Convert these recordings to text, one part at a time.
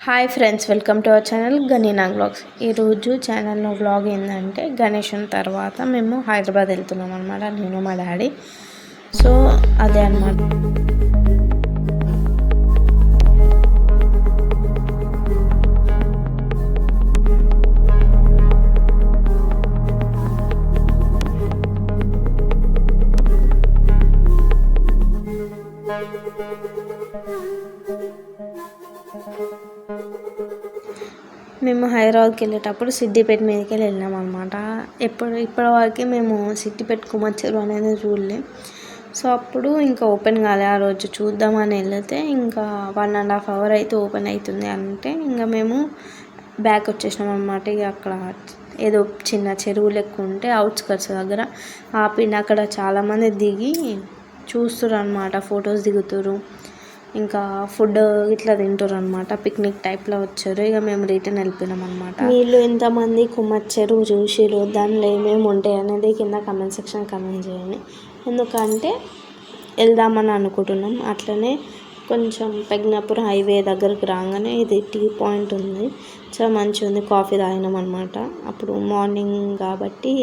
Hi friends, welcome to our channel Ganina vlogs. ఈరోజు ఛానల్లో vlog ఏంటంటే గణేషన్ తర్వాత మేము హైదరాబాద్ వెళ్తున్నాం అనమాట, నేను మా డాడీ. సో అదే అనమాట. మేము హైదరాబాద్కి వెళ్ళేటప్పుడు సిద్దిపేట మీదకి వెళ్ళినాం అనమాట. ఇప్పటివరకు మేము సిద్దిపేట కుమర్చెరు అనేది చూడలే. సో అప్పుడు ఇంకా ఓపెన్ కాలే. ఆ రోజు చూద్దామని వెళ్తే ఇంకా 1.5 hour అయితే ఓపెన్ అవుతుంది అంటే ఇంకా మేము బ్యాక్ వచ్చేసినాం అనమాట. ఇక అక్కడ ఏదో చిన్న చెరువు లెక్క ఉంటే అవుట్స్కట్స్ దగ్గర ఆపిన అక్కడ చాలామంది దిగి చూస్తున్నారు అనమాట, ఫొటోస్ దిగుతారు, ఇంకా ఫుడ్ ఇట్లా తింటారు అనమాట. పిక్నిక్ టైప్లో వచ్చారు. ఇక మేము రిటర్న్ వెళ్ళిపోయినాం అనమాట. వీళ్ళు ఎంతమంది కుమర్చెరు చూసిరు, దానిలో ఏమేమి ఉంటాయి అనేది కింద కమెంట్ సెక్షన్ కమెంట్ చేయండి. ఎందుకంటే వెళ్దామని అనుకుంటున్నాం. అట్లనే కొంచెం పెగ్నాపూర్ హైవే దగ్గరికి రాగానే ఇది టీ పాయింట్ ఉంది, చాలా మంచిగా ఉంది. కాఫీ తాగినాం అనమాట. అప్పుడు మార్నింగ్ కాబట్టి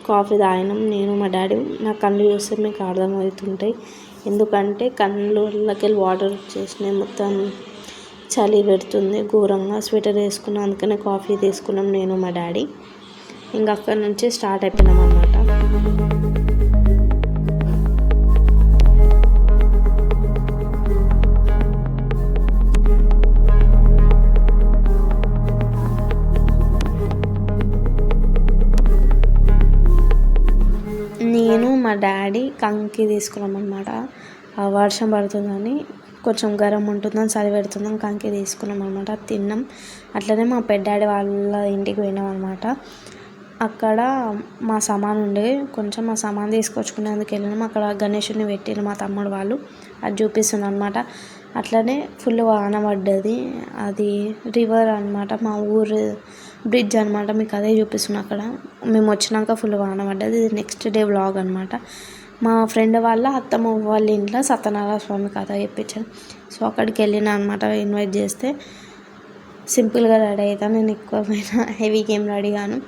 కాఫీ తాగినాం. నేను మా డాడీ. నా కళ్ళు చూస్తే మీకు అర్థమవుతుంటాయి, ఎందుకంటే కళ్ళకి వాటర్ వచ్చేసినాయి. మొత్తం చలి పెడుతుంది ఘోరంగా. స్వెటర్ వేసుకున్నాం, అందుకనే కాఫీ తీసుకున్నాం నేను మా డాడీ. ఇంకా అక్కడి నుంచి స్టార్ట్ అయిపోయినాం అనమాట. నేను మా డాడీ కంకి తీసుకున్నాం అనమాట. వర్షం పడుతుందని, కొంచెం గరం ఉంటుందని, చలి పెడుతుందని కంకి తీసుకున్నాం అనమాట. తిన్నాం. అట్లనే మా పెద్దాడి వాళ్ళ ఇంటికి పోయినాం అనమాట. అక్కడ మా సామాన్ ఉండే, కొంచెం మా సామాన్ తీసుకొచ్చుకునేందుకు వెళ్ళినాం. అక్కడ గణేషుని పెట్టిన మా తమ్ముడు వాళ్ళు, అది చూపిస్తున్నాను అనమాట. అట్లనే ఫుల్ వాన పడ్డది. అది రివర్ అనమాట, మా ఊరు బ్రిడ్జ్ అనమాట. మీకు అదే చూపిస్తున్నా. అక్కడ మేము వచ్చినాక ఫుల్ వాన పడ్డది. ఇది నెక్స్ట్ డే వ్లాగ్ అనమాట. మా ఫ్రెండ్ వాళ్ళ అత్తమ్మ వాళ్ళ ఇంట్లో సత్యనారాయణ స్వామి కథ చెప్పించాను. సో అక్కడికి వెళ్ళినా అనమాట. ఇన్వైట్ చేస్తే సింపుల్గా రెడీ అవుతాను, నేను ఎక్కువ హెవీగా ఏం రెడీ కాను.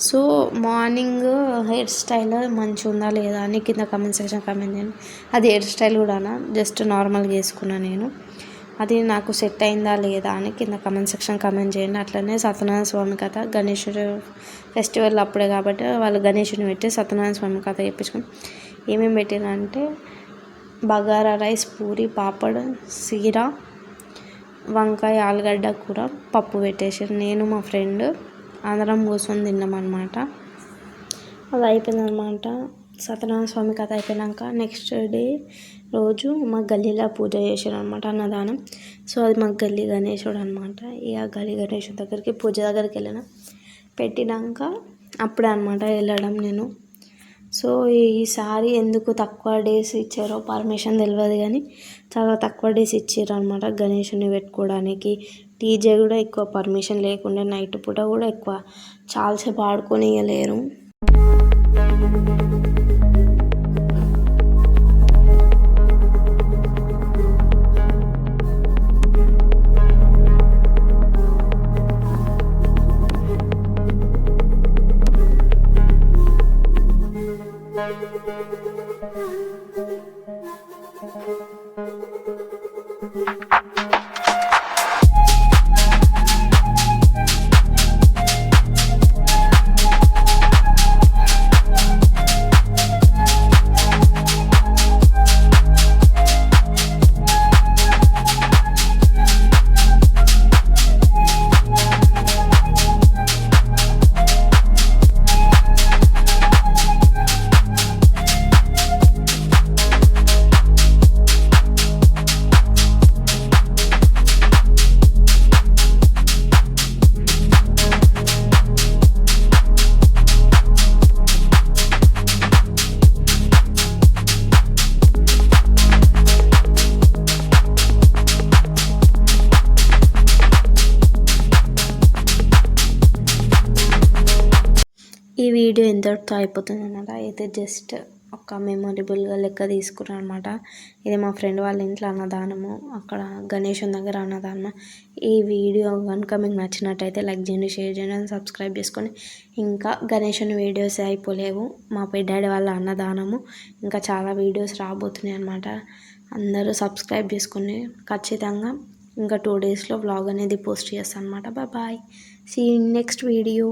సో మార్నింగ్ హెయిర్ స్టైల్ మంచిగా ఉందా లేదా అని కింద కమెంట్ సెక్షన్ కమెంట్ చేయండి. అది హెయిర్ స్టైల్ కూడా జస్ట్ నార్మల్గా వేసుకున్నాను నేను. అది నాకు సెట్ అయిందా లేదా అని కింద కమెంట్ సెక్షన్ కమెంట్ చేయండి. అట్లనే సత్యనారాయణ స్వామి కథ, గణేశుడు ఫెస్టివల్ అప్పుడే కాబట్టి వాళ్ళు గణేశుని పెట్టి సత్యనారాయణ స్వామి కథ చెప్పించుకుని ఏమేమి పెట్టినంటే బగారా రైస్, పూరి, పాపడ్, సీర, వంకాయ, ఆలుగడ్డ కూర, పప్పు పెట్టేసారు. నేను మా ఫ్రెండ్ అందరం కూర్చొని తిన్నామన్నమాట. అది అయిపోయిందనమాట. సత్యనారాయణ స్వామి కథ అయిపోయినాక నెక్స్ట్ డే రోజు మా గల్లీలో పూజ చేసారు అనమాట, అన్నదానం. సో అది మా గల్లీ గణేశుడు అనమాట. ఇక గల్లీ గణేశుడి దగ్గరికి పూజ దగ్గరికి వెళ్ళిన పెట్టినాక అప్పుడే అనమాట వెళ్ళడం నేను. సో ఈసారి ఎందుకు తక్కువ డేస్ ఇచ్చారో పర్మిషన్ తెలియదు, కానీ చాలా తక్కువ డేస్ ఇచ్చారు అనమాట గణేషుని పెట్టుకోవడానికి. టీజే కూడా ఎక్కువ పర్మిషన్ లేకుండా నైట్ పూట కూడా ఎక్కువ చాలాసేపు ఆడుకొని ఇవ్వలేరు. ఈ వీడియో ఎంతటితో అయిపోతుంది అన్నమాట. అయితే జస్ట్ ఒక మెమొరబుల్గా లెక్క తీసుకున్నాను అనమాట. ఇది మా ఫ్రెండ్ వాళ్ళ ఇంట్లో అన్నదానము, అక్కడ గణేశుని దగ్గర అన్నదానము. ఈ వీడియో కనుక మీకు నచ్చినట్టయితే లైక్ చేయండి, షేర్ చేయండి, సబ్స్క్రైబ్ చేసుకొని. ఇంకా గణేశుని వీడియోస్ అయిపోలేవు, మా పెద్దాడి వాళ్ళ అన్నదానము ఇంకా చాలా వీడియోస్ రాబోతున్నాయి అనమాట. అందరూ సబ్స్క్రైబ్ చేసుకొని ఖచ్చితంగా ఇంకా 2 డేస్లో వ్లాగ్ అనేది పోస్ట్ చేస్తాను అనమాట. Bye, see you in next video.